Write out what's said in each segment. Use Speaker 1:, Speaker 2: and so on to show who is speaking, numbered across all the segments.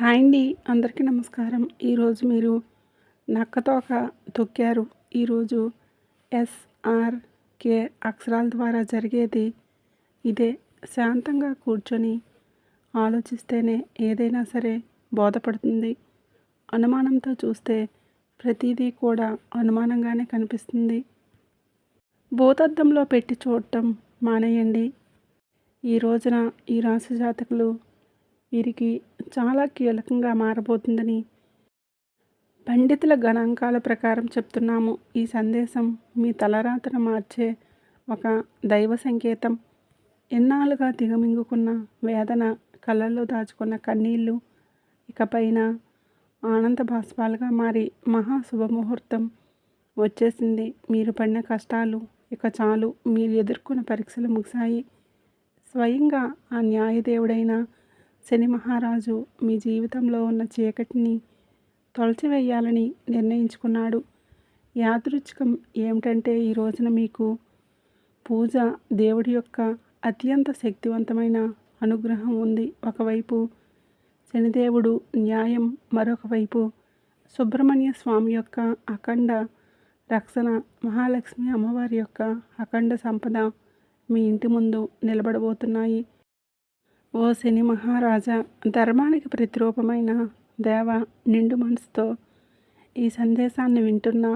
Speaker 1: Hi అండి. అందరికీ నమస్కారం. ఈరోజు మీరు నక్కతోక తొక్కారు. ఈరోజు ఎస్ఆర్కే అక్షరాల ద్వారా జరిగేది ఇదే. శాంతంగా కూర్చొని ఆలోచిస్తేనే ఏదైనా సరే బోధపడుతుంది. అనుమానంతో చూస్తే ప్రతిదీ కూడా అనుమానంగానే కనిపిస్తుంది. భూతద్దంలో పెట్టి చూడటం మానేయండి. ఈ రోజున ఈ రాశి జాతకులు వీరికి చాలా కీలకంగా మారబోతుందని పండితుల గణాంకాల ప్రకారం చెప్తున్నాము. ఈ సందేశం మీ తలరాతను మార్చే ఒక దైవ సంకేతం. ఎన్నాళ్ళుగా దిగమింగుకున్న వేదన, కళ్ళల్లో దాచుకున్న కన్నీళ్ళు ఇకపైన ఆనంద బాష్పాలుగా మారి మహా శుభముహూర్తం వచ్చేసింది. మీరు పడిన కష్టాలు ఇక చాలు. మీరు ఎదుర్కొన్న పరీక్షలు ముగిశాయి. స్వయంగా ఆ న్యాయదేవుడైన శని మహారాజు మీ జీవితంలో ఉన్న చీకటిని తొలచివేయాలని నిర్ణయించుకున్నాడు. యాదృచ్ఛికం ఏమిటంటే ఈ రోజున మీకు పూజ, దేవుడి యొక్క అత్యంత శక్తివంతమైన అనుగ్రహం ఉంది. ఒకవైపు శనిదేవుడు న్యాయం, మరొక వైపు సుబ్రహ్మణ్య స్వామి యొక్క అఖండ రక్షణ, మహాలక్ష్మి అమ్మవారి యొక్క అఖండ సంపద మీ ఇంటి ముందు నిలబడబోతున్నాయి. ఓ శని మహారాజా, ధర్మానికి ప్రతిరూపమైన దేవ, నిండు మనసుతో ఈ సందేశాన్ని వింటున్న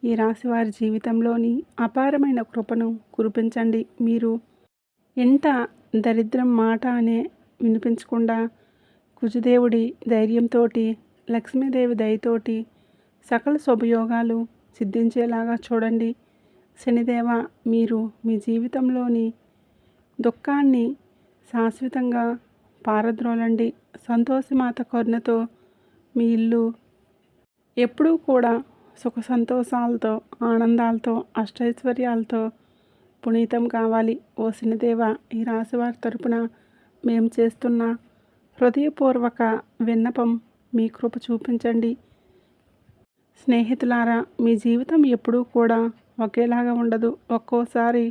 Speaker 1: ఈ రాశివారి జీవితంలోని అపారమైన కృపను కురిపించండి. మీరు ఇంట దరిద్రం మాట అనే వినిపించకుండా కుజదేవుడి ధైర్యంతో, లక్ష్మీదేవి దయతోటి సకల శుభయోగాలు సిద్ధించేలాగా చూడండి. శనిదేవ, మీరు మీ జీవితంలోని దుఃఖాన్ని శాశ్వతంగా పారద్రోలండి. సంతోషమాత కరుణతో మీ ఇల్లు ఎప్పుడూ కూడా సుఖ సంతోషాలతో, ఆనందాలతో, అష్టైశ్వర్యాలతో పునీతం కావాలి. ఓ శనిదేవ, ఈ రాశివారి తరపున మేము చేస్తున్న హృదయపూర్వక విన్నపం మీ కృప చూపించండి. స్నేహితులారా, మీ జీవితం ఎప్పుడూ కూడా ఒకేలాగా ఉండదు. ఒక్కోసారి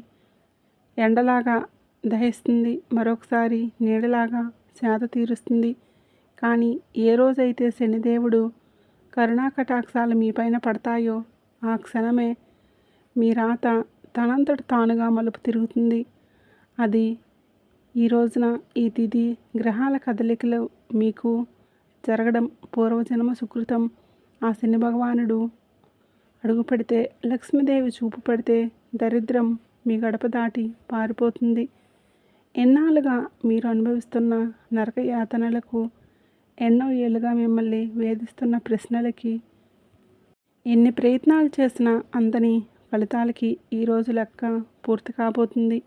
Speaker 1: ఎండలాగా దహిస్తుంది, మరొకసారి నీడలాగా సేద తీరుస్తుంది. కానీ ఏ రోజైతే శనిదేవుడు కరుణాకటాక్షాలు మీపైన పడతాయో ఆ క్షణమే మీ రాత తనంతట తానుగా మలుపు తిరుగుతుంది. అది ఈ రోజున ఈ తిథి గ్రహాల కదలికలు మీకు జరగడం పూర్వజన్మ సుకృతం. ఆ శని భగవానుడు అడుగు పెడితే, లక్ష్మీదేవి చూపు పెడితే దరిద్రం మీ గడప దాటి పారిపోతుంది. ఎన్నాళ్ళుగా మీరు అనుభవిస్తున్న నరక యాతనలకు, ఎన్నో ఏళ్ళుగా మిమ్మల్ని వేధిస్తున్న ప్రశ్నలకి, ఎన్ని ప్రయత్నాలు చేసినా అందని ఫలితాలకి ఈరోజు లెక్క పూర్తి కాబోతుంది.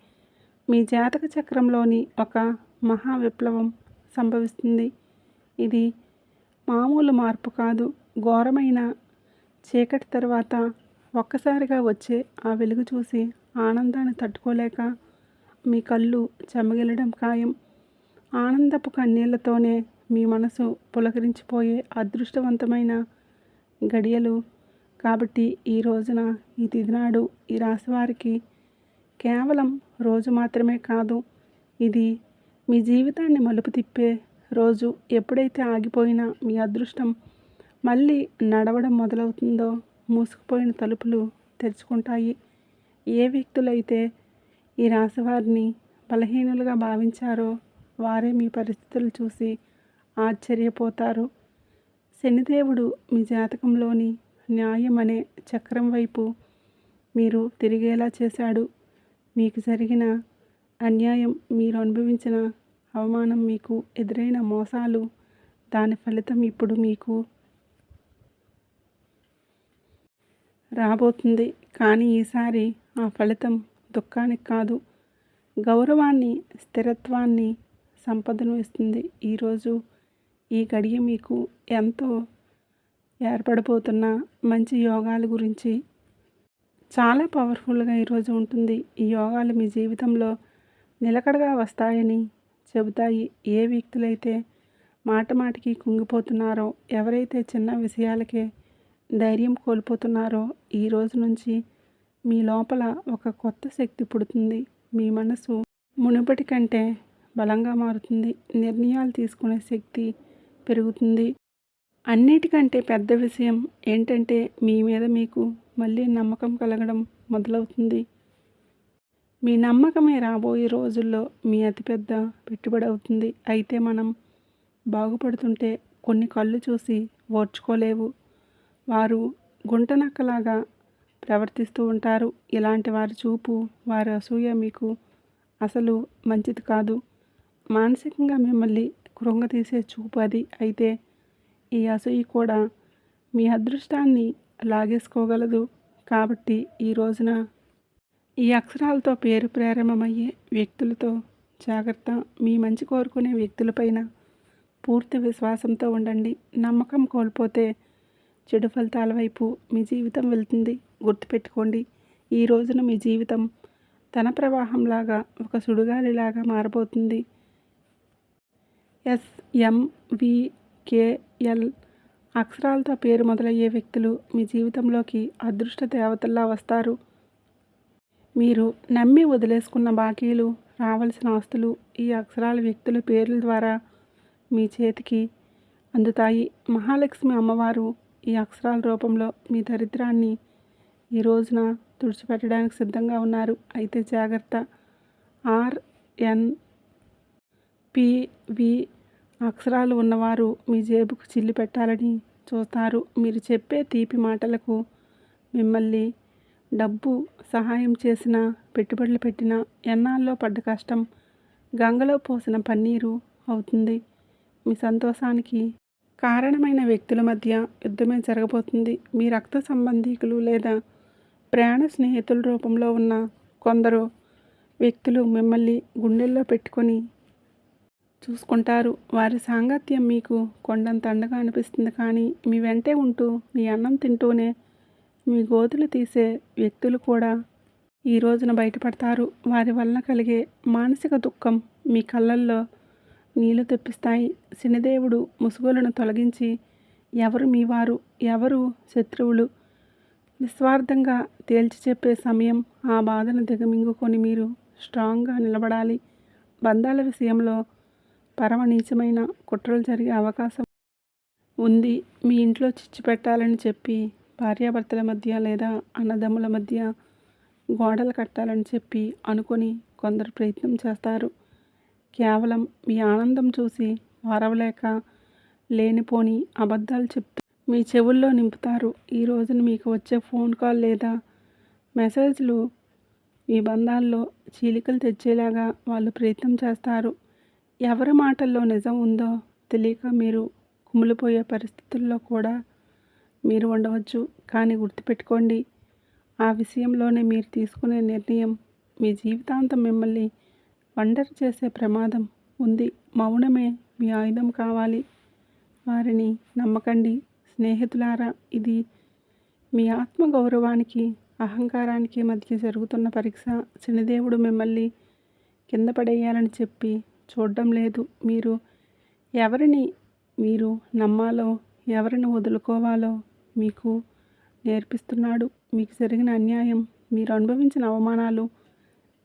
Speaker 1: మీ జాతక చక్రంలోని ఒక మహా విప్లవం సంభవిస్తుంది. ఇది మామూలు మార్పు కాదు. ఘోరమైన చీకటి తర్వాత ఒక్కసారిగా వచ్చే ఆ వెలుగు చూసి ఆనందాన్ని తట్టుకోలేక మీ కళ్ళు చెమ్మగిల్లడం ఖాయం. ఆనందపు కన్నీళ్లతోనే మీ మనసు పులకరించిపోయే అదృష్టవంతమైన గడియలు. కాబట్టి ఈ రోజున, ఈ తిథి నాడు ఈ రాశివారికి కేవలం రోజు మాత్రమే కాదు, ఇది మీ జీవితాన్ని మలుపు తిప్పే రోజు. ఎప్పుడైతే ఆగిపోయిన మీ అదృష్టం మళ్ళీ నడవడం మొదలవుతుందో మూసుకుపోయిన తలుపులు తెరుచుకుంటాయి. ఏ వ్యక్తులైతే ఈ రాశివారిని బలహీనులుగా భావించారో వారే మీ పరిస్థితులు చూసి ఆశ్చర్యపోతారు. శనిదేవుడు మీ జాతకంలోని న్యాయం అనే చక్రం వైపు మీరు తిరిగేలా చేశాడు. మీకు జరిగిన అన్యాయం, మీరు అనుభవించిన అవమానం, మీకు ఎదురైన మోసాలు, దాని ఫలితం ఇప్పుడు మీకు రాబోతుంది. కానీ ఈసారి ఆ ఫలితం దుఃఖానికి కాదు, గౌరవాన్ని, స్థిరత్వాన్ని, సంపదను ఇస్తుంది. ఈరోజు ఈ గడియ మీకు ఎంతో ఏర్పడబోతున్న మంచి యోగాల గురించి చాలా పవర్ఫుల్గా ఈరోజు ఉంటుంది. ఈ యోగాలు మీ జీవితంలో నిలకడగా వస్తాయని చెబుతాయి. ఏ వ్యక్తులైతే మాటికి కుంగిపోతున్నారో, ఎవరైతే చిన్న విషయాలకే ధైర్యం కోల్పోతున్నారో, ఈ రోజు నుంచి మీ లోపల ఒక కొత్త శక్తి పుడుతుంది. మీ మనసు మునుపటి కంటే బలంగా మారుతుంది. నిర్ణయాలు తీసుకునే శక్తి పెరుగుతుంది. అన్నిటికంటే పెద్ద విషయం ఏంటంటే మీ మీద మీకు మళ్ళీ నమ్మకం కలగడం మొదలవుతుంది. మీ నమ్మకమే రాబోయే రోజుల్లో మీ అతిపెద్ద పెట్టుబడి అవుతుంది. అయితే మనం బాగుపడుతుంటే కొన్ని కళ్ళు చూసి ఓర్చుకోలేవు. వారు గుంటనక్కలాగా ప్రవర్తిస్తూ ఉంటారు. ఇలాంటి వారి చూపు, వారి అసూయ మీకు అసలు మంచిది కాదు. మానసికంగా మిమ్మల్ని కృంగతీసే చూపు అది. అయితే ఈ అసూయ కూడా మీ అదృష్టాన్ని లాగేసుకోగలదు. కాబట్టి ఈ రోజున ఈ అక్షరాలతో పేరు ప్రారంభమయ్యే వ్యక్తులతో జాగ్రత్త. మీ మంచి కోరుకునే వ్యక్తులపైన పూర్తి విశ్వాసంతో ఉండండి. నమ్మకం కోల్పోతే చెడు ఫలితాల వైపు మీ జీవితం వెళ్తుంది. గుర్తుపెట్టుకోండి, ఈ రోజున మీ జీవితం తన ప్రవాహంలాగా ఒక సుడిగాలిలాగా మారబోతుంది. SMVKL అక్షరాలతో పేరు మొదలయ్యే వ్యక్తులు మీ జీవితంలోకి అదృష్ట దేవతల్లా వస్తారు. మీరు నమ్మి వదిలేసుకున్న బాకీలు, రావాల్సిన ఆస్తులు ఈ అక్షరాల వ్యక్తుల పేర్ల ద్వారా మీ చేతికి అందుతాయి. మహాలక్ష్మి అమ్మవారు ఈ అక్షరాల రూపంలో మీ దరిద్రాన్ని ఈ రోజున తుడిచిపెట్టడానికి సిద్ధంగా ఉన్నారు. అయితే జాగ్రత్త. RNPV అక్షరాలు ఉన్నవారు మీ జేబుకు చిల్లు పెట్టాలని చూస్తారు. మీరు చెప్పే తీపి మాటలకు మిమ్మల్ని డబ్బు సహాయం చేసిన, పెట్టుబడులు పెట్టిన, ఎన్నాళ్ళలో పడ్డ కష్టం గంగలో పోసిన పన్నీరు అవుతుంది. మీ సంతోషానికి కారణమైన వ్యక్తుల మధ్య యుద్ధమే జరగబోతుంది. మీ రక్త సంబంధీకులు లేదా ప్రాణ స్నేహితుల రూపంలో ఉన్న కొందరు వ్యక్తులు మిమ్మల్ని గుండెల్లో పెట్టుకొని చూసుకుంటారు. వారి సాంగత్యం మీకు కొండంత అండగా అనిపిస్తుంది. కానీ మీ వెంటే ఉంటూ, మీ అన్నం తింటూనే మీ గోతులు తీసే వ్యక్తులు కూడా ఈ రోజున బయటపడతారు. వారి వలన కలిగే మానసిక దుఃఖం మీ కళ్ళల్లో నీళ్లు తెప్పిస్తాయి. శనిదేవుడు ముసుగులను తొలగించి ఎవరు మీ వారు, ఎవరు శత్రువులు నిస్వార్థంగా తేల్చి చెప్పే సమయం. ఆ బాధను దిగమింగుకొని మీరు స్ట్రాంగ్గా నిలబడాలి. బంధాల విషయంలో పరమ నీచమైన కుట్రలు జరిగే అవకాశం ఉంది. మీ ఇంట్లో చిచ్చు పెట్టాలని చెప్పి భార్యాభర్తల మధ్య లేదా అన్నదమ్ముల మధ్య గోడలు కట్టాలని చెప్పి అనుకొని కొందరు ప్రయత్నం చేస్తారు. కేవలం మీ ఆనందం చూసి వారవలేక లేనిపోని అబద్ధాలు చెప్తూ మీ చెవుల్లో నింపుతారు. ఈ రోజున మీకు వచ్చే ఫోన్ కాల్ లేదా మెసేజ్లు మీ బంధాల్లో చీలికలు తెచ్చేలాగా వాళ్ళు ప్రయత్నం చేస్తారు. ఎవరి మాటల్లో నిజం ఉందో తెలియక మీరు కుమిలిపోయే పరిస్థితుల్లో కూడా మీరు ఉండవచ్చు. కానీ గుర్తుపెట్టుకోండి, ఆ విషయంలోనే మీరు తీసుకునే నిర్ణయం మీ జీవితాంతం మిమ్మల్ని ఒంటరి చేసే ప్రమాదం ఉంది. మౌనమే మీ ఆయుధం కావాలి. వారిని నమ్మకండి. స్నేహితులారా, ఇది మీ ఆత్మగౌరవానికి, అహంకారానికి మధ్య జరుగుతున్న పరీక్ష. శనిదేవుడు మిమ్మల్ని కింద పడేయాలని చెప్పి చూడడం లేదు. ఎవరిని మీరు నమ్మాలో, ఎవరిని వదులుకోవాలో మీకు నేర్పిస్తున్నాడు. మీకు జరిగిన అన్యాయం, మీరు అనుభవించిన అవమానాలు,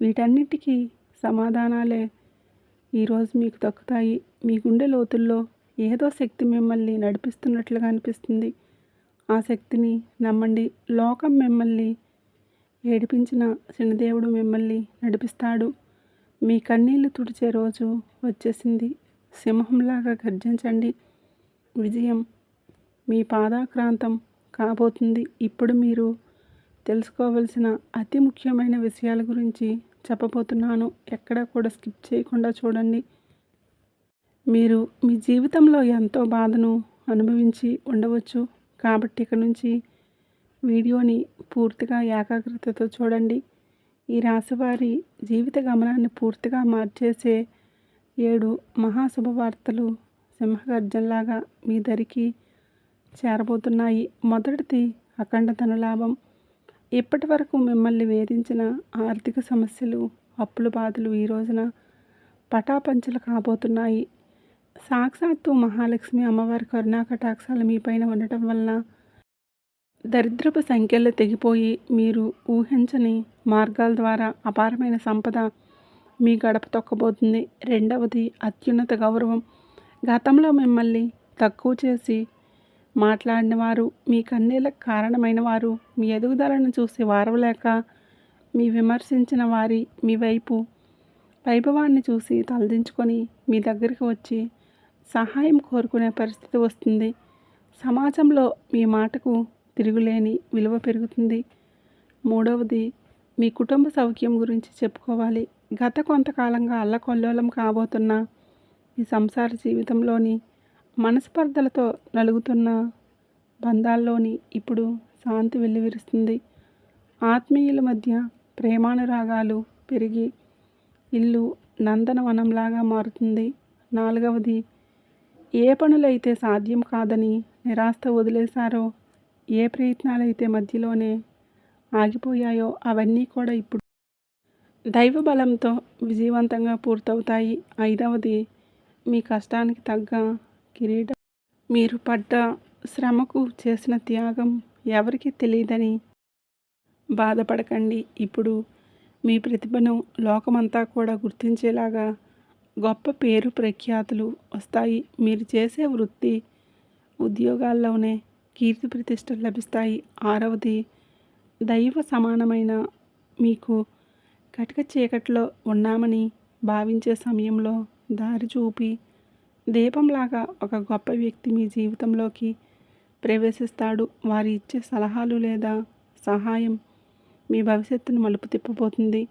Speaker 1: వీటన్నిటికీ సమాధానాలే ఈరోజు మీకు దక్కుతాయి. మీ గుండె లోతుల్లో ఏదో శక్తి మిమ్మల్ని నడిపిస్తున్నట్లుగా అనిపిస్తుంది. ఆ శక్తిని నమ్మండి. లోకం మిమ్మల్ని ఏడిపించిన శనిదేవుడు మిమ్మల్ని నడిపిస్తాడు. మీ కన్నీళ్లు తుడిచే రోజు వచ్చేసింది. సింహంలాగా గర్జించండి. విజయం మీ పాదాక్రాంతం కాబోతుంది. ఇప్పుడు మీరు తెలుసుకోవలసిన అతి ముఖ్యమైన విషయాల గురించి చెప్పబోతున్నాను. ఎక్కడా కూడా స్కిప్ చేయకుండా చూడండి. మీరు మీ జీవితంలో ఎంతో బాధను అనుభవించి ఉండవచ్చు. కాబట్టి ఇక నుంచి వీడియోని పూర్తిగా ఏకాగ్రతతో చూడండి. ఈ రాశివారి జీవిత గమనాన్ని పూర్తిగా మార్చేసే 7 మహాశుభవార్తలు సింహగర్జనలాగా మీ దరికి చేరబోతున్నాయి. మొదటిది అఖండ ధనలాభం. ఇప్పటి వరకు మిమ్మల్ని వేధించిన ఆర్థిక సమస్యలు, అప్పుల బాధలు ఈ రోజున పటాపంచలు కాబోతున్నాయి. సాక్షాత్తు మహాలక్ష్మి అమ్మవారి కరుణా కటాక్షాలు మీపైన ఉండటం వలన దరిద్రపు సంఖ్యలు తెగిపోయి మీరు ఊహించని మార్గాల ద్వారా అపారమైన సంపద మీ గడప తొక్కబోతుంది. రెండవది అత్యున్నత గౌరవం. గతంలో మిమ్మల్ని తక్కువ చేసి మాట్లాడిన వారు, మీ కన్నీళ్ళకు కారణమైన వారు, మీ ఎదుగుదలను చూసి వారవలేక మీ విమర్శించిన వారి మీ వైభవాన్ని చూసి తలదించుకొని మీ దగ్గరికి వచ్చి సహాయం కోరుకునే పరిస్థితి వస్తుంది. సమాజంలో మీ మాటకు తిరుగులేని విలువ పెరుగుతుంది. మూడవది, మీ కుటుంబ సౌఖ్యం గురించి చెప్పుకోవాలి. గత కొంతకాలంగా అల్లకల్లోలం కాబోతున్న మీ సంసార జీవితంలోని మనస్పర్ధలతో నలుగుతున్న బంధాల్లోని ఇప్పుడు శాంతి వెల్లివిరుస్తుంది. ఆత్మీయుల మధ్య ప్రేమానురాగాలు పెరిగి ఇల్లు నందనవనంలాగా మారుతుంది. నాలుగవది, ఏ పనులైతే సాధ్యం కాదని నిరాశతో వదిలేశారో, ఏ ప్రయత్నాలైతే మధ్యలోనే ఆగిపోయాయో అవన్నీ కూడా ఇప్పుడు దైవ బలంతో విజయవంతంగా పూర్తవుతాయి. ఐదవది, మీ కష్టానికి తగ్గ కిరీటం. మీరు పడ్డ శ్రమకు చేసిన త్యాగం ఎవరికీ తెలియదని బాధపడకండి. ఇప్పుడు మీ ప్రతిభను లోకమంతా కూడా గుర్తించేలాగా గొప్ప పేరు ప్రఖ్యాతులు వస్తాయి. మీరు చేసే వృత్తి ఉద్యోగాల్లోనే కీర్తి ప్రతిష్టలు లభిస్తాయి. ఆరవది, దైవ సమానమైన మీకు కటిక చీకట్లో ఉన్నామని భావించే సమయంలో దారి చూపి దీపంలాగా ఒక గొప్ప వ్యక్తి మీ జీవితంలోకి ప్రవేశిస్తాడు. వారి ఇచ్చే సలహాలు లేదా సహాయం మీ భవిష్యత్తును మలుపు తిప్పబోతుంది.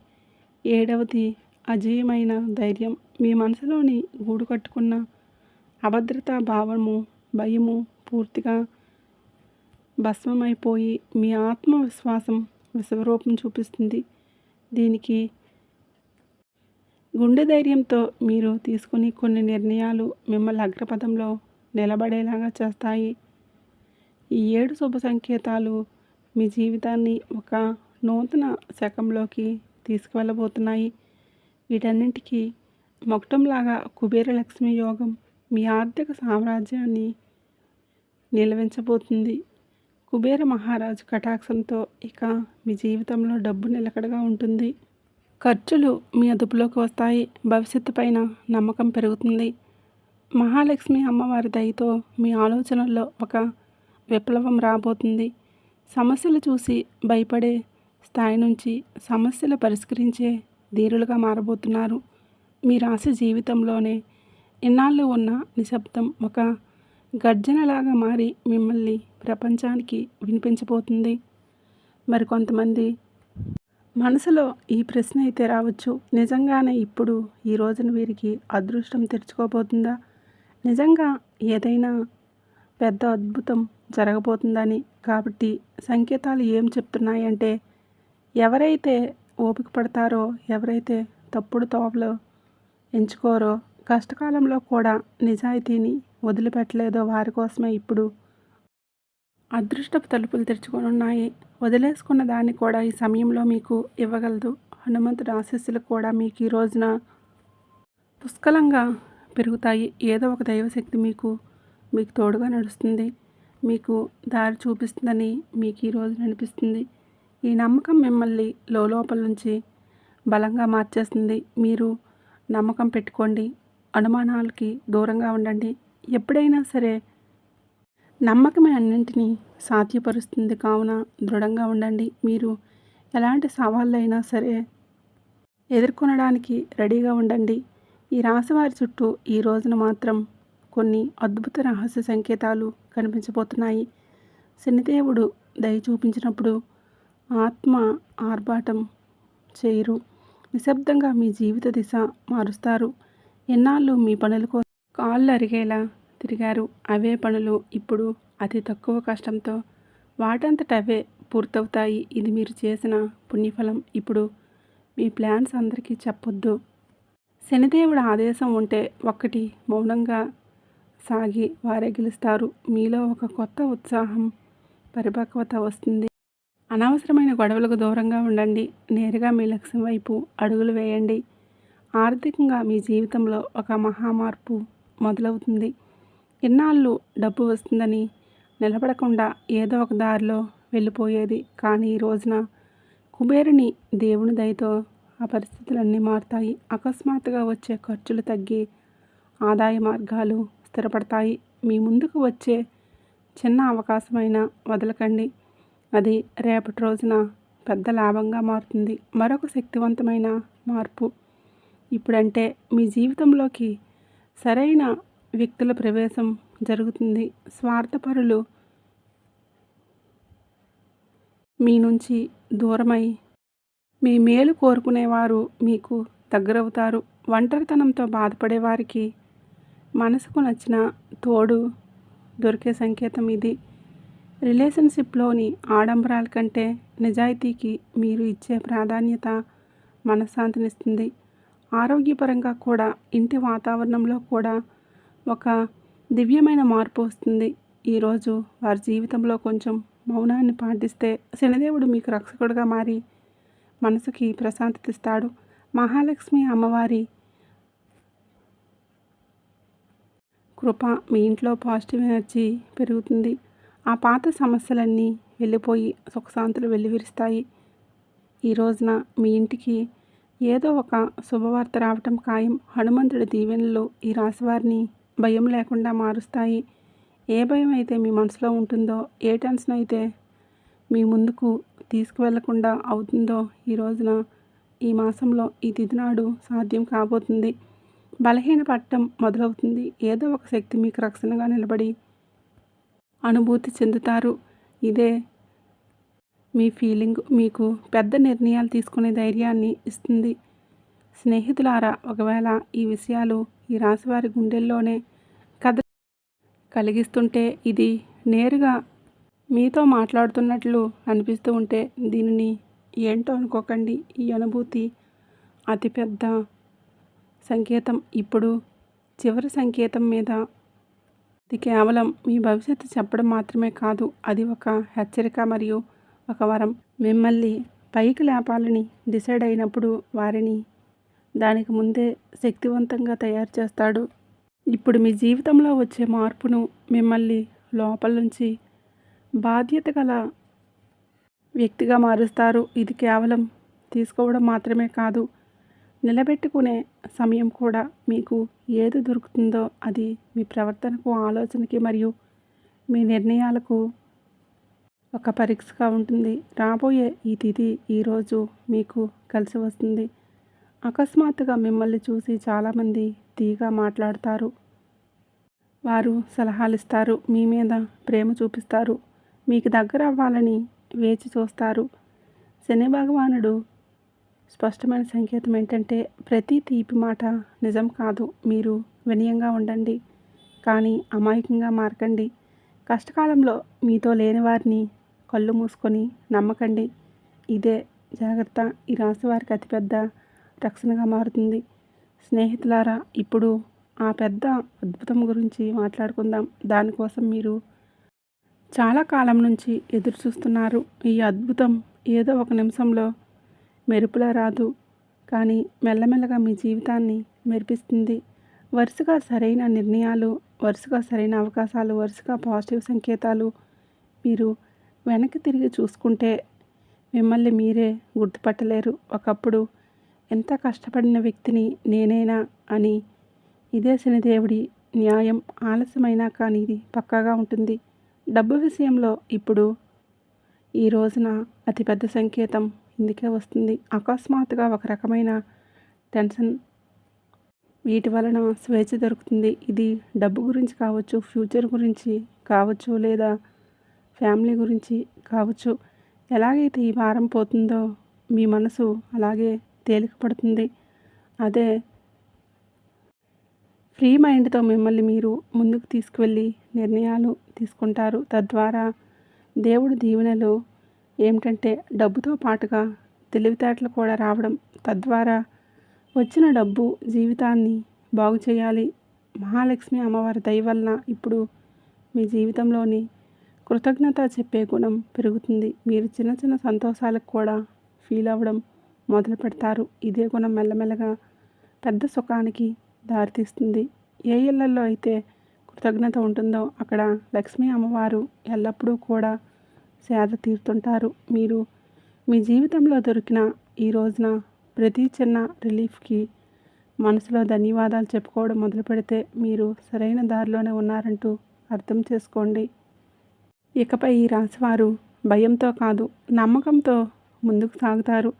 Speaker 1: ఏడవది, అజేయమైన ధైర్యం. మీ మనసులోని గూడు కట్టుకున్న అభద్రతా భావము, భయము పూర్తిగా భస్మమైపోయి మీ ఆత్మవిశ్వాసం విశ్వరూపం చూపిస్తుంది. దీనికి గుండె ధైర్యంతో మీరు తీసుకుని కొన్ని నిర్ణయాలు మిమ్మల్ని అగ్రపథంలో నిలబడేలాగా చేస్తాయి. ఈ 7 శుభ సంకేతాలు మీ జీవితాన్ని ఒక నూతన శకంలోకి తీసుకువెళ్ళబోతున్నాయి. వీటన్నింటికీ మొక్కటంలాగా కుబేర లక్ష్మి యోగం మీ ఆర్థిక సామ్రాజ్యాన్ని నిలవించబోతుంది. కుబేర మహారాజు కటాక్షంతో ఇక మీ జీవితంలో డబ్బు నిలకడగా ఉంటుంది. ఖర్చులు మీ అదుపులోకి వస్తాయి. భవిష్యత్తు పైన నమ్మకం పెరుగుతుంది. మహాలక్ష్మి అమ్మవారి దయతో మీ ఆలోచనల్లో ఒక విప్లవం రాబోతుంది. సమస్యలు చూసి భయపడే స్థాయి నుంచి సమస్యలు పరిష్కరించే ధీరులుగా మారబోతున్నారు. మీ రాశి జీవితంలోనే ఇన్నాళ్ళు ఉన్న నిశ్శబ్దం ఒక గర్జనలాగా మారి మిమ్మల్ని ప్రపంచానికి వినిపించబోతుంది. మరికొంతమంది మనసులో ఈ ప్రశ్న అయితే రావచ్చు, నిజంగానే ఇప్పుడు ఈ రోజున వీరికి అదృష్టం తెరుచుకోబోతుందా? నిజంగా ఏదైనా పెద్ద అద్భుతం జరగబోతుందని. కాబట్టి సంకేతాలు ఏం చెప్తున్నాయంటే, ఎవరైతే ఓపిక పడతారో, ఎవరైతే తప్పుడు తోవలో ఎంచుకోరో, కష్టకాలంలో కూడా నిజాయితీని వదిలిపెట్టలేదో వారి కోసమే ఇప్పుడు అదృష్టపు తలుపులు తెరుచుకొనున్నాయి. వదిలేసుకున్న దాన్ని కూడా ఈ సమయంలో మీకు ఇవ్వగలదు. హనుమంతుడి ఆశీస్సులు కూడా మీకు ఈ రోజున పుష్కలంగా పెరుగుతాయి. ఏదో ఒక దైవశక్తి మీకు తోడుగా నడుస్తుంది, మీకు దారి చూపిస్తుందని మీకు ఈ రోజున అనిపిస్తుంది. ఈ నమ్మకం మిమ్మల్ని లోపల నుంచి బలంగా మార్చేస్తుంది. మీరు నమ్మకం పెట్టుకోండి, అనుమానాలకి దూరంగా ఉండండి. ఎప్పుడైనా సరే నమ్మకమే అన్నింటినీ సాధ్యపరుస్తుంది. కావున దృఢంగా ఉండండి. మీరు ఎలాంటి సవాళ్ళైనా సరే ఎదుర్కొనడానికి రెడీగా ఉండండి. ఈ రాశివారి చుట్టూ ఈ రోజున మాత్రం కొన్ని అద్భుత రహస్య సంకేతాలు కనిపించబోతున్నాయి. శనిదేవుడు దయ చూపించినప్పుడు ఆత్మ ఆర్భాటం చేయరు. నిశ్శబ్దంగా మీ జీవిత దిశ మారుస్తారు. ఎన్నాళ్ళు మీ పనుల కోసం కాళ్ళు అరిగేలా తిరిగారు. అవే పనులు ఇప్పుడు అతి తక్కువ కష్టంతో వాటంతట అవే పూర్తవుతాయి. ఇది మీరు చేసిన పుణ్యఫలం. ఇప్పుడు మీ ప్లాన్స్ అందరికీ చెప్పొద్దు. శనిదేవుడు ఆదేశం ఉంటే ఒక్కటి మౌనంగా సాగి వారే గెలుస్తారు. మీలో ఒక కొత్త ఉత్సాహం, పరిపక్వత వస్తుంది. అనవసరమైన గొడవలకు దూరంగా ఉండండి. నేరుగా మీ లక్ష్యం వైపు అడుగులు వేయండి. ఆర్థికంగా మీ జీవితంలో ఒక మహామార్పు మొదలవుతుంది. ఇన్నాళ్ళు డబ్బు వస్తుందని నిలబడకుండా ఏదో ఒక దారిలో వెళ్ళిపోయేది. కానీ ఈ రోజున కుబేరుని దేవుని దయతో ఆ పరిస్థితులన్నీ మారుతాయి. అకస్మాత్తుగా వచ్చే ఖర్చులు తగ్గి ఆదాయ మార్గాలు స్థిరపడతాయి. మీ ముందుకు వచ్చే చిన్న అవకాశమైనా వదలకండి. అది రేపటి రోజున పెద్ద లాభంగా మారుతుంది. మరొక శక్తివంతమైన మార్పు ఇప్పుడంటే మీ జీవితంలోకి సరైన వ్యక్తుల ప్రవేశం జరుగుతుంది. స్వార్థపరులు మీ నుంచి దూరమై మీ మేలు కోరుకునేవారు మీకు దగ్గరవుతారు. ఒంటరితనంతో బాధపడే వారికి మనసుకు నచ్చిన తోడు దొరికే సంకేతం ఇది. రిలేషన్షిప్లోని ఆడంబరాల కంటే నిజాయితీకి మీరు ఇచ్చే ప్రాధాన్యత మనశ్శాంతినిస్తుంది. ఆరోగ్యపరంగా కూడా ఇంటి వాతావరణంలో కూడా ఒక దివ్యమైన మార్పు వస్తుంది. ఈరోజు వారి జీవితంలో కొంచెం మౌనాన్ని పాటిస్తే శనిదేవుడు మీకు రక్షకుడుగా మారి మనసుకి ప్రశాంతత ఇస్తాడు. మహాలక్ష్మి అమ్మవారి కృప మీ ఇంట్లో పాజిటివ్ ఎనర్జీ పెరుగుతుంది. ఆ పాత సమస్యలన్నీ వెళ్ళిపోయి సుఖశాంతులు వెల్లివిరుస్తాయి. ఈ రోజున మీ ఇంటికి ఏదో ఒక శుభవార్త రావటం ఖాయం. హనుమంతుడి దీవెనలు ఈ రాశివారిని భయం లేకుండా మారుస్తాయి. ఏ భయం అయితే మీ మనసులో ఉంటుందో, ఏ టెన్షన్ అయితే మీ ముందుకు తీసుకువెళ్లకుండా అవుతుందో ఈ రోజున ఈ మాసంలో ఈ తిథి నాడు సాధ్యం కాబోతుంది. బలహీనపడటం మొదలవుతుంది. ఏదో ఒక శక్తి మీకు రక్షణగా నిలబడి అనుభూతి చెందుతారు. ఇదే మీ ఫీలింగ్ మీకు పెద్ద నిర్ణయాలు తీసుకునే ధైర్యాన్ని ఇస్తుంది. స్నేహితులారా, ఒకవేళ ఈ విషయాలు ఈ రాశివారి గుండెల్లోనే కథ కలిగిస్తుంటే, ఇది నేరుగా మీతో మాట్లాడుతున్నట్లు అనిపిస్తూ ఉంటే దీనిని ఏంటో అనుకోకండి. ఈ అనుభూతి అతిపెద్ద సంకేతం. ఇప్పుడు చివరి సంకేతం మీద ఇది కేవలం మీ భవిష్యత్తు చెప్పడం మాత్రమే కాదు, అది ఒక హెచ్చరిక మరియు ఒక వరం. మిమ్మల్ని పైకి లేపాలని డిసైడ్ అయినప్పుడు వారిని దానికి ముందే శక్తివంతంగా తయారు చేస్తాడు. ఇప్పుడు మీ జీవితంలో వచ్చే మార్పును మిమ్మల్ని లోపల నుంచి బాధ్యత గల వ్యక్తిగా మారుస్తారు. ఇది కేవలం తీసుకోవడం మాత్రమే కాదు, నిలబెట్టుకునే సమయం కూడా. మీకు ఏది దొరుకుతుందో అది మీ ప్రవర్తనకు, ఆలోచనకి మరియు మీ నిర్ణయాలకు ఒక పరీక్షగా ఉంటుంది. రాబోయే ఈ తిథి ఈరోజు మీకు కలిసి వస్తుంది. అకస్మాత్తుగా మిమ్మల్ని చూసి చాలామంది తీగా మాట్లాడతారు. వారు సలహాలు ఇస్తారు, మీ మీద ప్రేమ చూపిస్తారు, మీకు దగ్గర అవ్వాలని వేచి చూస్తారు. శని భగవానుడు స్పష్టమైన సంకేతం ఏంటంటే, ప్రతి తీపి మాట నిజం కాదు. మీరు వినయంగా ఉండండి, కానీ అమాయకంగా మారకండి. కష్టకాలంలో మీతో లేని వారిని కళ్ళు మూసుకొని నమ్మకండి. ఇదే జాగ్రత్త ఈ రాశి వారికి అతిపెద్ద రక్షణగా మారుతుంది. స్నేహితులారా, ఇప్పుడు ఆ పెద్ద అద్భుతం గురించి మాట్లాడుకుందాం. దానికోసం మీరు చాలా కాలం నుంచి ఎదురు చూస్తున్నారు. ఈ అద్భుతం ఏదో ఒక నిమిషంలో మెరుపులా రాదు, కానీ మెల్లమెల్లగా మీ జీవితాన్ని మెరిపిస్తుంది. వరుసగా సరైన నిర్ణయాలు, వరుసగా సరైన అవకాశాలు, వరుసగా పాజిటివ్ సంకేతాలు. మీరు వెనక్కి తిరిగి చూసుకుంటే మిమ్మల్ని మీరే గుర్తుపట్టలేరు. ఒకప్పుడు ఎంత కష్టపడిన వ్యక్తిని నేనేనా అని. ఇదే శనిదేవుడి న్యాయం. ఆలస్యమైనా కానీ ఇది పక్కాగా ఉంటుంది. డబ్బు విషయంలో ఇప్పుడు ఈ రోజున అతిపెద్ద సంకేతం ఇందుకే వస్తుంది. అకస్మాత్తుగా ఒక రకమైన టెన్షన్, వీటి వలన స్వేచ్ఛ దొరుకుతుంది. ఇది డబ్బు గురించి కావచ్చు, ఫ్యూచర్ గురించి కావచ్చు, లేదా ఫ్యామిలీ గురించి కావచ్చు. ఎలాగైతే ఈ భారం పోతుందో మీ మనసు అలాగే తేలిక పడుతుంది. అదే ఫ్రీ మైండ్తో మిమ్మల్ని మీరు ముందుకు తీసుకువెళ్ళి నిర్ణయాలు తీసుకుంటారు. తద్వారా దేవుడి దీవెనలు ఏమిటంటే, డబ్బుతో పాటుగా తెలివితేటలు కూడా రావడం. తద్వారా వచ్చిన డబ్బు జీవితాన్ని బాగు చేయాలి. మహాలక్ష్మి అమ్మవారి దయ వలన ఇప్పుడు మీ జీవితంలోని కృతజ్ఞత చెప్పే గుణం పెరుగుతుంది. మీరు చిన్న చిన్న సంతోషాలకు కూడా ఫీల్ అవ్వడం మొదలు పెడతారు. ఇదే గుణం మెల్లమెల్లగా పెద్ద సుఖానికి దారితీస్తుంది. ఏ ఇళ్లలో అయితే కృతజ్ఞత ఉంటుందో అక్కడ లక్ష్మీ అమ్మవారు ఎల్లప్పుడూ కూడా సేద తీరుతుంటారు. మీరు మీ జీవితంలో దొరికిన ఈ రోజున ప్రతి చిన్న రిలీఫ్కి మనసులో ధన్యవాదాలు చెప్పుకోవడం మొదలు పెడితే మీరు సరైన దారిలోనే ఉన్నారంటూ అర్థం చేసుకోండి. ఇకపై ఈ రాశివారు భయంతో కాదు, నమ్మకంతో ముందుకు సాగుతారు.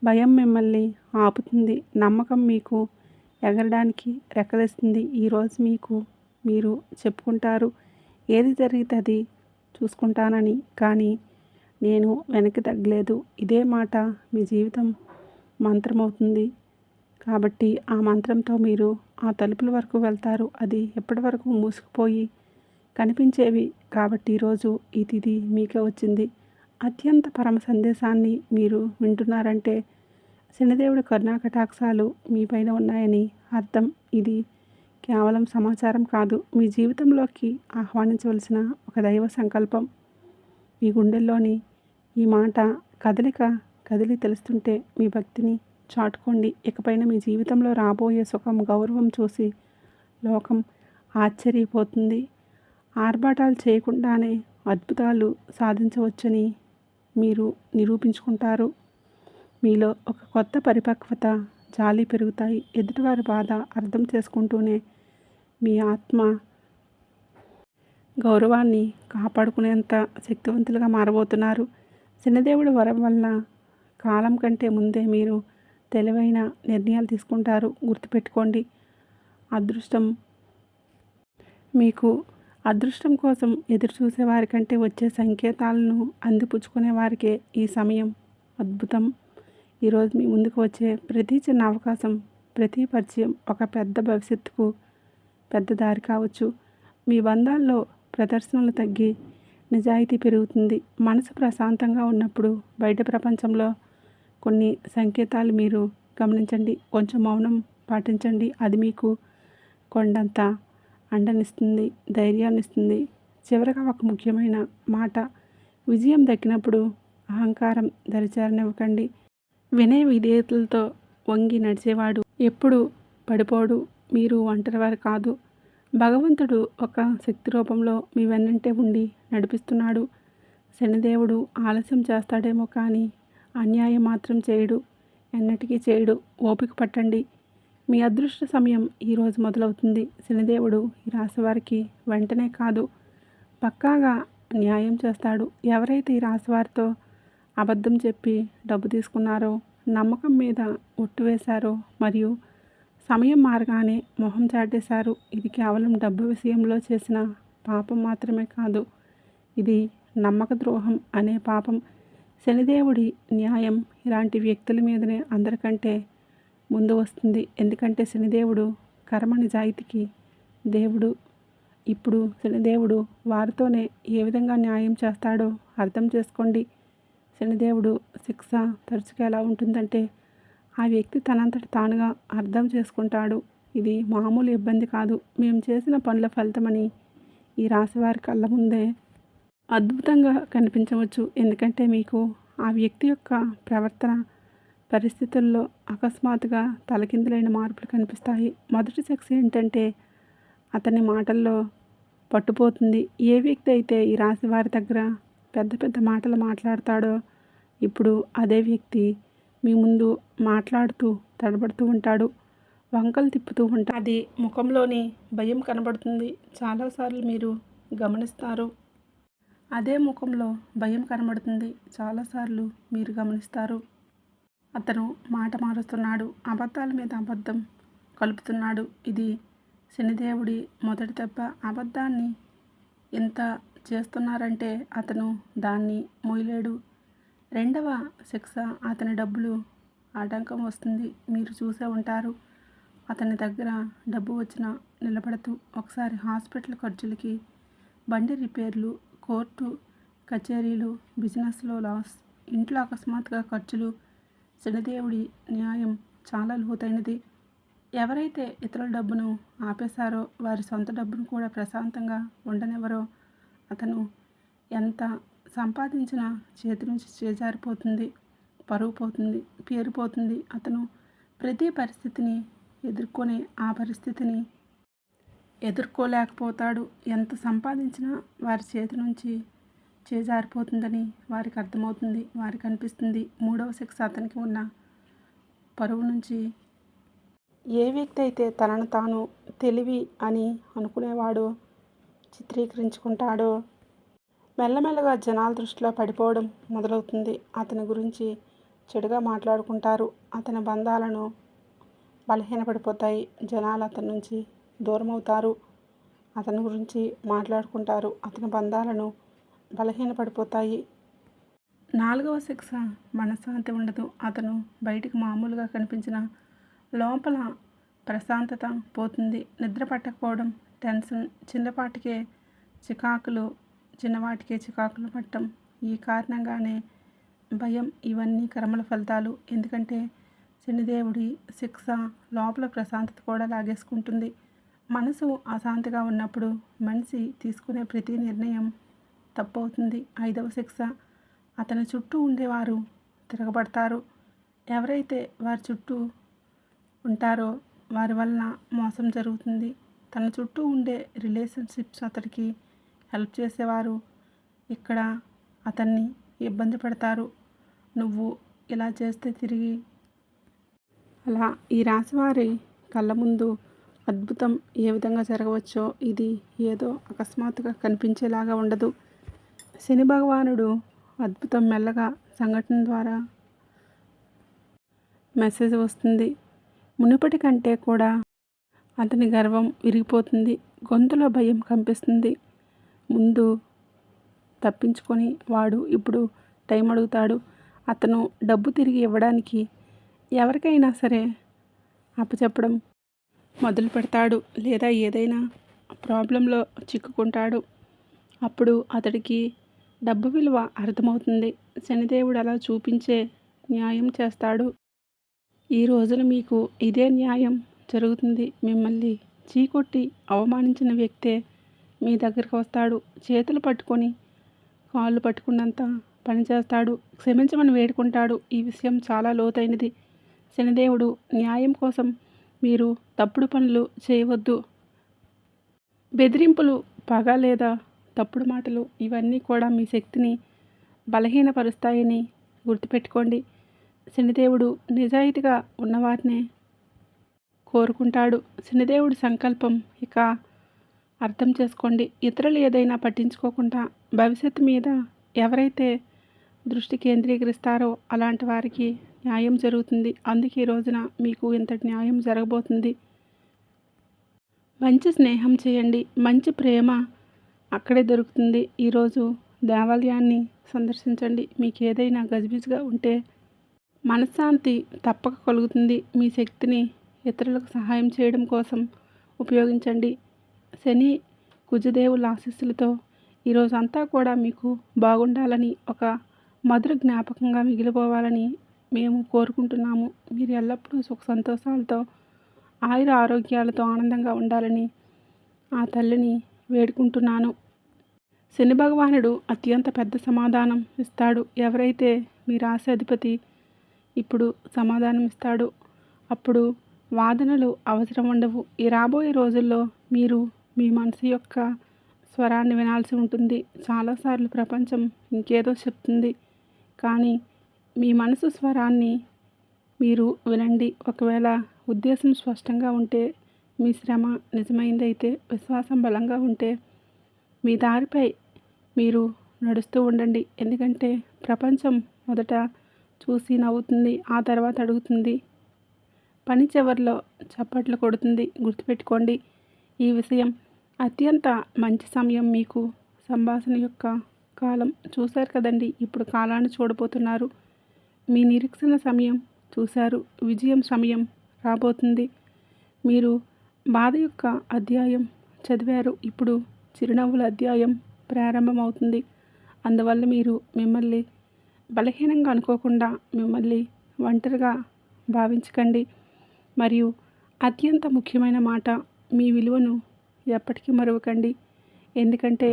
Speaker 1: భయం మిమ్మల్ని ఆపుతుంది, నమ్మకం మీకు ఎగరడానికి రెక్కలిస్తుంది. ఈరోజు మీరు చెప్పుకుంటారు, ఏది జరిగితే అది చూసుకుంటానని, కానీ నేను వెనక్కి తగ్గలేదు. ఇదే మాట మీ జీవితం మంత్రమవుతుంది. కాబట్టి ఆ మంత్రంతో మీరు ఆ తలుపుల వరకు వెళ్తారు. అది ఎప్పటి వరకు మూసుకుపోయి కనిపించేవి. కాబట్టి ఈరోజు ఈ తిథి మీకే వచ్చింది. అత్యంత పరమ సందేశాన్ని మీరు వింటున్నారంటే శనిదేవుడి కరుణాకటాక్షాలు మీపైన ఉన్నాయని అర్థం. ఇది కేవలం సమాచారం కాదు, మీ జీవితంలోకి ఆహ్వానించవలసిన ఒక దైవ సంకల్పం. మీ గుండెల్లోని ఈ మాట కదిలి తెలుస్తుంటే మీ భక్తిని చాటుకోండి. ఇకపైన మీ జీవితంలో రాబోయే సుఖం, గౌరవం చూసి లోకం ఆశ్చర్యపోతుంది. ఆర్భాటాలు చేయకుండానే అద్భుతాలు సాధించవచ్చని మీరు నిరూపించుకుంటారు. మీలో ఒక కొత్త పరిపక్వత, జాలి పెరుగుతాయి. ఎదుటివారి బాధ అర్థం చేసుకుంటూనే మీ ఆత్మ గౌరవాన్ని కాపాడుకునేంత శక్తివంతులుగా మారబోతున్నారు. శనిదేవుడి వరం వల్ల కాలం కంటే ముందే మీరు తెలివైన నిర్ణయాలు తీసుకుంటారు. గుర్తుపెట్టుకోండి, అదృష్టం కోసం ఎదురు చూసే వారికంటే వచ్చే సంకేతాలను అందిపుచ్చుకునే వారికే ఈ సమయం అద్భుతం. ఈరోజు మీ ముందుకు వచ్చే ప్రతి చిన్న అవకాశం, ప్రతి పరిచయం ఒక పెద్ద భవిష్యత్తుకు పెద్ద దారి కావచ్చు. మీ బంధాల్లో ప్రదర్శనలు తగ్గి నిజాయితీ పెరుగుతుంది. మనసు ప్రశాంతంగా ఉన్నప్పుడు బయట ప్రపంచంలో కొన్ని సంకేతాలు మీరు గమనించండి. కొంచెం మౌనం పాటించండి. అది మీకు కొండంత అండనిస్తుంది, ధైర్యాన్ని ఇస్తుంది. చివరగా ఒక ముఖ్యమైన మాట, విజయం దక్కినప్పుడు అహంకారం దరిచేరనివ్వకండి. వినయ విధేయతలతో వంగి నడిచేవాడు ఎప్పుడు పడిపోడు. మీరు ఒంటరివారు కాదు. భగవంతుడు ఒక శక్తి రూపంలో మీ వెన్నంటే ఉండి నడిపిస్తున్నాడు. శనిదేవుడు ఆలస్యం చేస్తాడేమో కానీ అన్యాయం మాత్రం చేయడు, ఎన్నటికీ చేయడు. ఓపిక పట్టండి, మీ అదృష్ట సమయం ఈరోజు మొదలవుతుంది. శనిదేవుడు ఈ రాశి వారికి వెంటనే కాదు, పక్కాగా న్యాయం చేస్తాడు. ఎవరైతే ఈ రాశి వారితో అబద్ధం చెప్పి డబ్బు తీసుకున్నారో, నమ్మకం మీద ఒట్టు వేశారో, మరియు సమయం మారగానే మొహం చాటేశారు, ఇది కేవలం డబ్బు విషయంలో చేసిన పాపం మాత్రమే కాదు, ఇది నమ్మక ద్రోహం అనే పాపం. శనిదేవుడి న్యాయం ఇలాంటి వ్యక్తుల మీదనే అందరికంటే ముందు వస్తుంది. ఎందుకంటే శనిదేవుడు కర్మ నిజాయితీకి దేవుడు. ఇప్పుడు శనిదేవుడు వారితోనే ఏ విధంగా న్యాయం చేస్తాడో అర్థం చేసుకోండి. శనిదేవుడు శిక్ష తరచుగా ఎలా ఉంటుందంటే ఆ వ్యక్తి తనంతట తానుగా అర్థం చేసుకుంటాడు. ఇది మామూలు ఇబ్బంది కాదు, మేము చేసిన పనుల ఫలితమని ఈ రాశి వారి కళ్ళ ముందే అద్భుతంగా కనిపించవచ్చు. ఎందుకంటే మీకు ఆ వ్యక్తి యొక్క ప్రవర్తన, పరిస్థితుల్లో అకస్మాత్తుగా తలకిందులైన మార్పులు కనిపిస్తాయి. మొదటి శిక్ష ఏంటంటే అతని మాటల్లో పట్టుపోతుంది. ఏ వ్యక్తి అయితే ఈ రాశి వారి దగ్గర పెద్ద పెద్ద మాటలు మాట్లాడతాడో ఇప్పుడు అదే వ్యక్తి మీ ముందు మాట్లాడుతూ తడబడుతూ ఉంటాడు, వంకలు తిప్పుతూ ఉంటాడు. అది ముఖంలోని భయం కనబడుతుంది. చాలాసార్లు మీరు గమనిస్తారు, అదే ముఖంలో భయం కనబడుతుంది. చాలాసార్లు మీరు గమనిస్తారు, అతను మాట మారుస్తున్నాడు, అబద్ధాల మీద అబద్ధం కలుపుతున్నాడు. ఇది శనిదేవుడి మొదటి దెబ్బ. అబద్ధాన్ని ఎంత చేస్తున్నారంటే అతను దాన్ని మోయలేడు. రెండవ శిక్ష, అతని డబ్బులు ఆటంకం వస్తుంది. మీరు చూసే ఉంటారు, అతని దగ్గర డబ్బు వచ్చినా నిలబడదు. ఒకసారి హాస్పిటల్ ఖర్చులకి, బండి రిపేర్లు, కోర్టు కచేరీలు, బిజినెస్లో లాస్, ఇంట్లో అకస్మాత్తుగా ఖర్చులు. శనిదేవుడి న్యాయం చాలా లోతైనది. ఎవరైతే ఇతరుల డబ్బును ఆపేశారో వారి సొంత డబ్బును కూడా ప్రశాంతంగా ఉండనివ్వరో. అతను ఎంత సంపాదించినా చేతి నుంచి చేజారిపోతుంది, పరువు పోతుంది, పేరు పోతుంది. అతను ప్రతి పరిస్థితిని ఎదుర్కొనే ఆ పరిస్థితిని ఎదుర్కోలేకపోతాడు. ఎంత సంపాదించినా వారి చేతి నుంచి చేజారిపోతుందని వారికి అర్థమవుతుంది, వారికి అనిపిస్తుంది. మూడవ శిక్ష, అతనికి ఉన్న పరువు నుంచి. ఏ వ్యక్తి అయితే తనను తాను తెలివి అని అనుకునేవాడో చిత్రీకరించుకుంటాడో మెల్లమెల్లగా జనాల దృష్టిలో పడిపోవడం మొదలవుతుంది. అతని గురించి చెడుగా మాట్లాడుకుంటారు. అతని బంధాలను బలహీనపడిపోతాయి. జనాలు అతని నుంచి దూరం అవుతారు. అతని గురించి మాట్లాడుకుంటారు. అతని బంధాలను బలహీనపడిపోతాయి. 4వ శిక్ష మనశ్శాంతి ఉండదు. అతను బయటికి మామూలుగా కనిపించిన లోపల ప్రశాంతత పోతుంది. నిద్ర పట్టకపోవడం, టెన్షన్, చిన్నవాటికే చికాకులు పట్టడం. ఈ కారణంగానే భయం. ఇవన్నీ కర్మల ఫలితాలు. ఎందుకంటే శనిదేవుడి శిక్ష లోపల ప్రశాంతత కూడా లాగేసుకుంటుంది. మనసు అశాంతిగా ఉన్నప్పుడు మనిషి తీసుకునే ప్రతి నిర్ణయం తప్పవుతుంది. 5వ శిక్ష అతని చుట్టూ ఉండేవారు తిరగబడతారు. ఎవరైతే వారి చుట్టూ ఉంటారో వారి వలన మోసం జరుగుతుంది. తన చుట్టూ ఉండే రిలేషన్షిప్స్ అతడికి హెల్ప్ చేసేవారు ఇక్కడ అతన్ని ఇబ్బంది పెడతారు. నువ్వు ఇలా చేస్తే తిరిగి అలా. ఈ రాశివారి కళ్ళ ముందు అద్భుతం ఏ విధంగా జరగవచ్చో ఇది ఏదో అకస్మాత్తుగా కనిపించేలాగా ఉండదు. శని భగవానుడు అద్భుతం మెల్లగా సంఘటన ద్వారా మెసేజ్ వస్తుంది. మునుపటి కంటే కూడా అతని గర్వం విరిగిపోతుంది. గొంతులో భయం కంపిస్తుంది. ముందు తప్పించుకొని వాడు ఇప్పుడు టైం అడుగుతాడు. అతను డబ్బు తిరిగి ఇవ్వడానికి ఎవరికైనా సరే అప్పచెప్పడం మొదలు పెడతాడు. లేదా ఏదైనా ప్రాబ్లంలో చిక్కుకుంటాడు. అప్పుడు అతడికి డబ్బు విలువ అర్థమవుతుంది. శనిదేవుడు అలా చూపించే న్యాయం చేస్తాడు. ఈ రోజున మీకు ఇదే న్యాయం జరుగుతుంది. మిమ్మల్ని చీకొట్టి అవమానించిన వ్యక్తే మీ దగ్గరికి వస్తాడు. చేతులు పట్టుకొని కాళ్ళు పట్టుకున్నంత పని చేస్తాడు. క్షమించమని వేడుకుంటాడు. ఈ విషయం చాలా లోతైనది. శనిదేవుడు న్యాయం కోసం మీరు తప్పుడు పనులు చేయవద్దు. బెదిరింపులు, పగ లేదా తప్పుడు మాటలు ఇవన్నీ కూడా మీ శక్తిని బలహీనపరుస్తాయని గుర్తుపెట్టుకోండి. శనిదేవుడు నిజాయితీగా ఉన్నవారినే కోరుకుంటాడు. శనిదేవుడి సంకల్పం ఇక అర్థం చేసుకోండి. ఇతరులు ఏదైనా పట్టించుకోకుండా భవిష్యత్తు మీద ఎవరైతే దృష్టి కేంద్రీకరిస్తారో అలాంటి వారికి న్యాయం జరుగుతుంది. అందుకే ఈ రోజున మీకు ఇంతటి న్యాయం జరగబోతుంది. మంచి స్నేహం చేయండి. మంచి ప్రేమ అక్కడే దొరుకుతుంది. ఈరోజు దేవాలయాన్ని సందర్శించండి. మీకు ఏదైనా గజిబిజిగా ఉంటే మనశ్శాంతి తప్పక కలుగుతుంది. మీ శక్తిని ఇతరులకు సహాయం చేయడం కోసం ఉపయోగించండి. శని కుజదేవుల ఆశీస్సులతో ఈరోజు అంతా కూడా మీకు బాగుండాలని, ఒక మధుర జ్ఞాపకంగా మిగిలిపోవాలని మేము కోరుకుంటున్నాము. మీరు ఎల్లప్పుడూ సుఖ సంతోషాలతో, ఆయుర ఆరోగ్యాలతో ఆనందంగా ఉండాలని ఆ తల్లిని వేడుకుంటున్నాను. శని భగవానుడు అత్యంత పెద్ద సమాధానం ఇస్తాడు. ఎవరైతే మీ రాశి అధిపతి ఇప్పుడు సమాధానం ఇస్తాడో అప్పుడు వాదనలు అవసరం ఉండవు. ఈ రాబోయే రోజుల్లో మీరు మీ మనసు యొక్క స్వరాన్ని వినాల్సి ఉంటుంది. చాలాసార్లు ప్రపంచం ఇంకేదో చెప్తుంది, కానీ మీ మనసు స్వరాన్ని మీరు వినండి. ఒకవేళ ఉద్దేశం స్పష్టంగా ఉంటే, మీ శ్రమ నిజమైందైతే, విశ్వాసం బలంగా ఉంటే మీ దారిపై మీరు నడుస్తూ ఉండండి. ఎందుకంటే ప్రపంచం మొదట చూసి నవ్వుతుంది, ఆ తర్వాత అడుగుతుంది, పని చివరిలో చప్పట్లు కొడుతుంది. గుర్తుపెట్టుకోండి ఈ విషయం. అత్యంత మంచి సమయం మీకు సంభాషణ యొక్క కాలం. చూశారు కదండి, ఇప్పుడు కాలాన్ని చూడబోతున్నారు. మీ నిరీక్షణ సమయం చూశారు. విజయం సమయం రాబోతుంది. మీరు బాధ యొక్క అధ్యాయం చదివారు. ఇప్పుడు చిరునవ్వుల అధ్యాయం ప్రారంభమవుతుంది. అందువల్ల మీరు మిమ్మల్ని బలహీనంగా అనుకోకుండా, మిమ్మల్ని ఒంటరిగా భావించకండి. మరియు అత్యంత ముఖ్యమైన మాట, మీ విలువను ఎప్పటికీ మరవకండి. ఎందుకంటే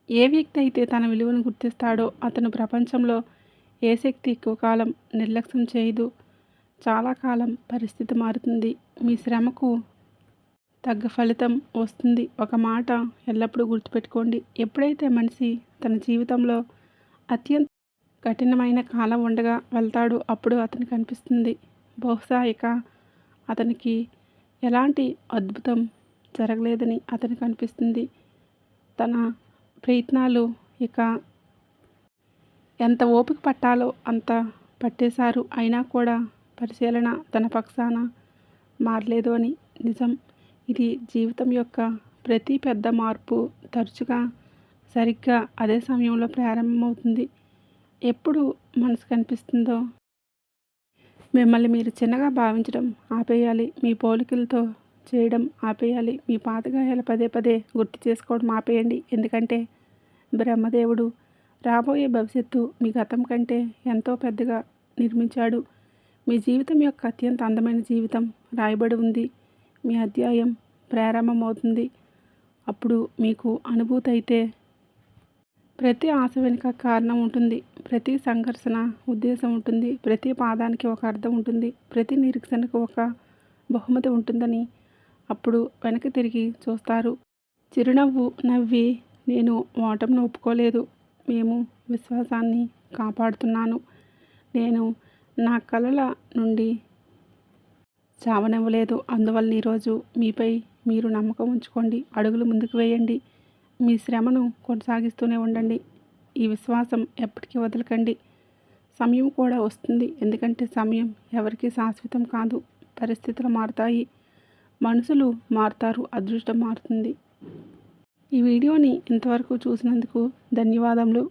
Speaker 1: ఏ వ్యక్తి అయితే తన విలువను గుర్తిస్తాడో అతను ప్రపంచంలో ఏ శక్తి ఎక్కువ కాలం నిర్లక్ష్యం చేయదు. చాలా కాలం పరిస్థితి మారుతుంది. మీ శ్రమకు తగ్గ ఫలితం వస్తుంది. ఒక మాట ఎల్లప్పుడూ గుర్తుపెట్టుకోండి. ఎప్పుడైతే మనిషి తన జీవితంలో అత్యంత కఠినమైన కాలం ఉండగా వెళ్తాడో అప్పుడు అతనికి అనిపిస్తుంది, బహుశా ఇక అతనికి ఎలాంటి అద్భుతం జరగలేదని అతనికి అనిపిస్తుంది. తన ప్రయత్నాలు ఇక ఎంత ఓపిక పట్టాలో అంత పట్టేశారు. అయినా కూడా పరిశీలన తన పక్షాన మారలేదు అని నిజం. ఇది జీవితం యొక్క ప్రతి పెద్ద మార్పు తరచుగా సరిగ్గా అదే సమయంలో ప్రారంభమవుతుంది. ఎప్పుడు మనసు కనిపిస్తుందో మిమ్మల్ని మీరు చిన్నగా భావించడం ఆపేయాలి. మీ పోలికలతో చేయడం ఆపేయాలి. మీ పాత గాయాలు పదే పదే గుర్తు చేసుకోవడం ఆపేయండి. ఎందుకంటే బ్రహ్మదేవుడు రాబోయే భవిష్యత్తు మీ గతం కంటే ఎంతో పెద్దగా నిర్మించాడు. మీ జీవితం యొక్క అత్యంత అందమైన జీవితం రాయబడి ఉంది. మీ అధ్యాయం ప్రారంభమవుతుంది. అప్పుడు మీకు అనుభూతి అయితే ప్రతి ఆశ వెనుక కారణం ఉంటుంది. ప్రతి సంఘర్షణ ఉద్దేశం ఉంటుంది. ప్రతి పాదానికి ఒక అర్థం ఉంటుంది. ప్రతి నిరీక్షణకు ఒక బహుమతి ఉంటుందని అప్పుడు వెనక్కి తిరిగి చూస్తారు. చిరునవ్వు నవ్వి, నేను ఓటమిని ఒప్పుకోలేదు. మేము విశ్వాసాన్ని కాపాడుతున్నాను. నేను నా కలల నుండి చావనివ్వలేదు. అందువల్ల ఈరోజు మీపై మీరు నమ్మకం ఉంచుకోండి. అడుగులు ముందుకు వేయండి. మీ శ్రమను కొనసాగిస్తూనే ఉండండి. ఈ విశ్వాసం ఎప్పటికీ వదలకండి. సమయం కూడా వస్తుంది. ఎందుకంటే సమయం ఎవరికీ శాశ్వతం కాదు. పరిస్థితులు మారుతాయి. మనుషులు మారుతారు. అదృష్టం మారుతుంది. ఈ వీడియోని ఇంతవరకు చూసినందుకు ధన్యవాదములు.